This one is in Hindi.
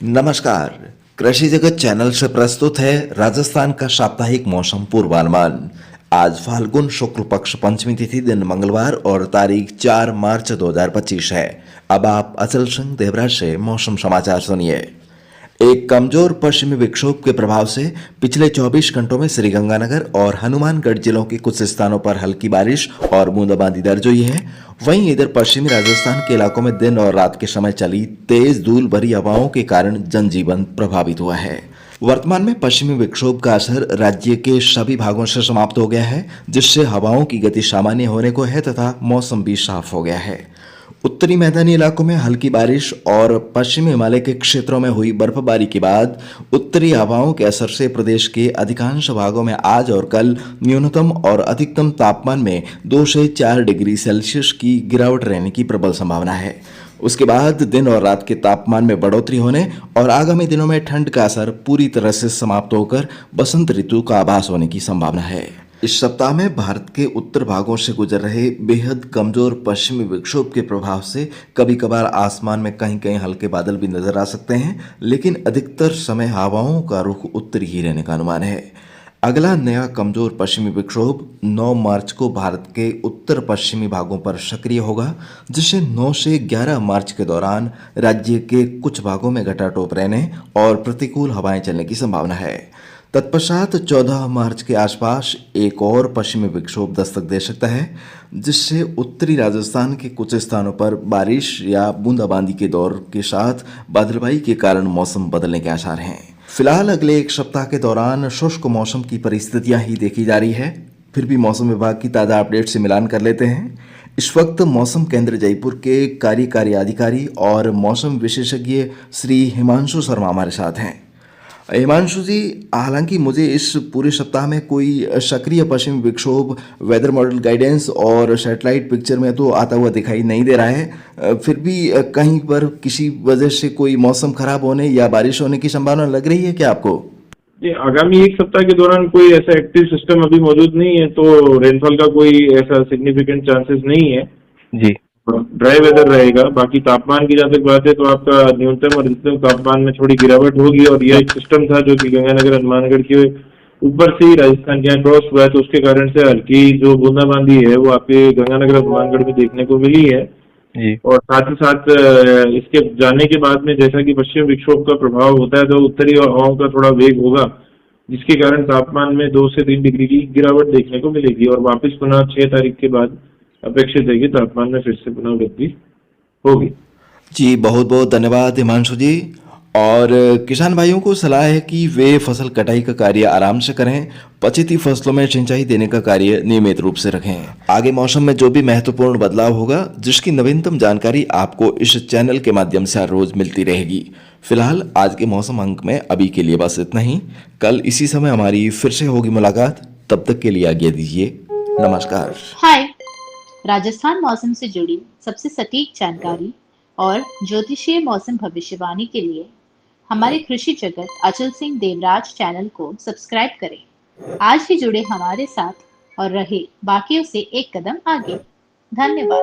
नमस्कार। कृषि जगत चैनल से प्रस्तुत है राजस्थान का साप्ताहिक मौसम पूर्वानुमान। आज फाल्गुन शुक्ल पक्ष पंचमी तिथि दिन मंगलवार और तारीख 4 मार्च 2025 है। अब आप अचल सिंह देवराज से मौसम समाचार सुनिए। एक कमजोर पश्चिमी विक्षोभ के प्रभाव से पिछले 24 घंटों में श्रीगंगानगर और हनुमानगढ़ जिलों के कुछ स्थानों पर हल्की बारिश और बूंदाबांदी दर्ज हुई है। वहीं इधर पश्चिमी राजस्थान के इलाकों में दिन और रात के समय चली तेज धूल भरी हवाओं के कारण जनजीवन प्रभावित हुआ है। वर्तमान में पश्चिमी विक्षोभ का असर राज्य के सभी भागों से समाप्त हो गया है, जिससे हवाओं की गति सामान्य होने को है तथा मौसम भी साफ हो गया है। उत्तरी मैदानी इलाकों में हल्की बारिश और पश्चिमी हिमालय के क्षेत्रों में हुई बर्फबारी के बाद उत्तरी हवाओं के असर से प्रदेश के अधिकांश भागों में आज और कल न्यूनतम और अधिकतम तापमान में 2 से 4 डिग्री सेल्सियस की गिरावट रहने की प्रबल संभावना है। उसके बाद दिन और रात के तापमान में बढ़ोतरी होने और आगामी दिनों में ठंड का असर पूरी तरह से समाप्त होकर बसंत ऋतु का आभास होने की संभावना है। इस सप्ताह में भारत के उत्तर भागों से गुजर रहे बेहद कमजोर पश्चिमी विक्षोभ के प्रभाव से कभी कभार आसमान में कहीं कहीं हल्के बादल भी नजर आ सकते हैं, लेकिन अधिकतर समय हवाओं का रुख उत्तरी ही रहने का अनुमान है। अगला नया कमजोर पश्चिमी विक्षोभ 9 मार्च को भारत के उत्तर पश्चिमी भागों पर सक्रिय होगा, जिससे 9 से 11 मार्च के दौरान राज्य के कुछ भागों में घटाटोप रहने और प्रतिकूल हवाएं चलने की संभावना है। तत्पश्चात 14 मार्च के आसपास एक और पश्चिमी विक्षोभ दस्तक दे सकता है, जिससे उत्तरी राजस्थान के कुछ स्थानों पर बारिश या बूंदाबांदी के दौर के साथ बादलबाई के कारण मौसम बदलने के आसार हैं। फिलहाल अगले एक सप्ताह के दौरान शुष्क मौसम की परिस्थितियां ही देखी जा रही है। फिर भी मौसम विभाग की ताज़ा अपडेट से मिलान कर लेते हैं। इस वक्त मौसम केंद्र जयपुर के कार्यकारी अधिकारी और मौसम विशेषज्ञ श्री हिमांशु शर्मा हमारे साथ हैं। हिमांशु जी, हालांकि मुझे इस पूरे सप्ताह में कोई सक्रिय पश्चिमी विक्षोभ वेदर मॉडल गाइडेंस और सैटेलाइट पिक्चर में तो आता हुआ दिखाई नहीं दे रहा है, फिर भी कहीं पर किसी वजह से कोई मौसम खराब होने या बारिश होने की संभावना लग रही है क्या आपको? जी, आगामी एक सप्ताह के दौरान कोई ऐसा एक्टिव सिस्टम अभी मौजूद नहीं है, तो रेनफॉल का कोई ऐसा सिग्निफिकेंट चांसेस नहीं है जी। ड्राई वेदर रहेगा। बाकी तापमान की जहाँ तक बात है तो आपका न्यूनतम और अधिकतम तापमान में थोड़ी गिरावट होगी, और यह एक सिस्टम था जो कि गंगानगर हनुमानगढ़ के ऊपर से ही राजस्थान के यहाँ क्रॉस हुआ है, तो उसके कारण से हल्की जो बूंदाबांदी है वो आपके गंगानगर हनुमानगढ़ में देखने को मिली है। जी। और साथ ही साथ इसके जाने के बाद में जैसा कि पश्चिम विक्षोभ का प्रभाव होता है तो उत्तरी हवाओं का थोड़ा वेग होगा, जिसके कारण तापमान में 2 से 3 डिग्री की गिरावट देखने को मिलेगी, और वापस पुनः 6 तारीख के बाद अपेक्षित है कि तापमान में फिर से पुनः वृद्धि होगी। जी, बहुत बहुत धन्यवाद हिमांशु जी। और किसान भाइयों को सलाह है कि वे फसल कटाई का कार्य आराम से करें, पछिती फसलों में सिंचाई देने का कार्य नियमित रूप से रखें। आगे मौसम में जो भी महत्वपूर्ण बदलाव होगा, जिसकी नवीनतम जानकारी आपको इस चैनल के माध्यम से हर रोज मिलती रहेगी। फिलहाल आज के मौसम अंक में अभी के लिए बस इतना ही। कल इसी समय हमारी फिर से होगी मुलाकात। तब तक के लिए आज्ञा दीजिए। नमस्कार। हाय, राजस्थान मौसम से जुड़ी सबसे सटीक जानकारी और ज्योतिषीय मौसम भविष्यवाणी के लिए हमारे कृषि जगत अचल सिंह देवराज चैनल को सब्सक्राइब करें। आज ही जुड़े हमारे साथ और रहे बाकियों से एक कदम आगे। धन्यवाद।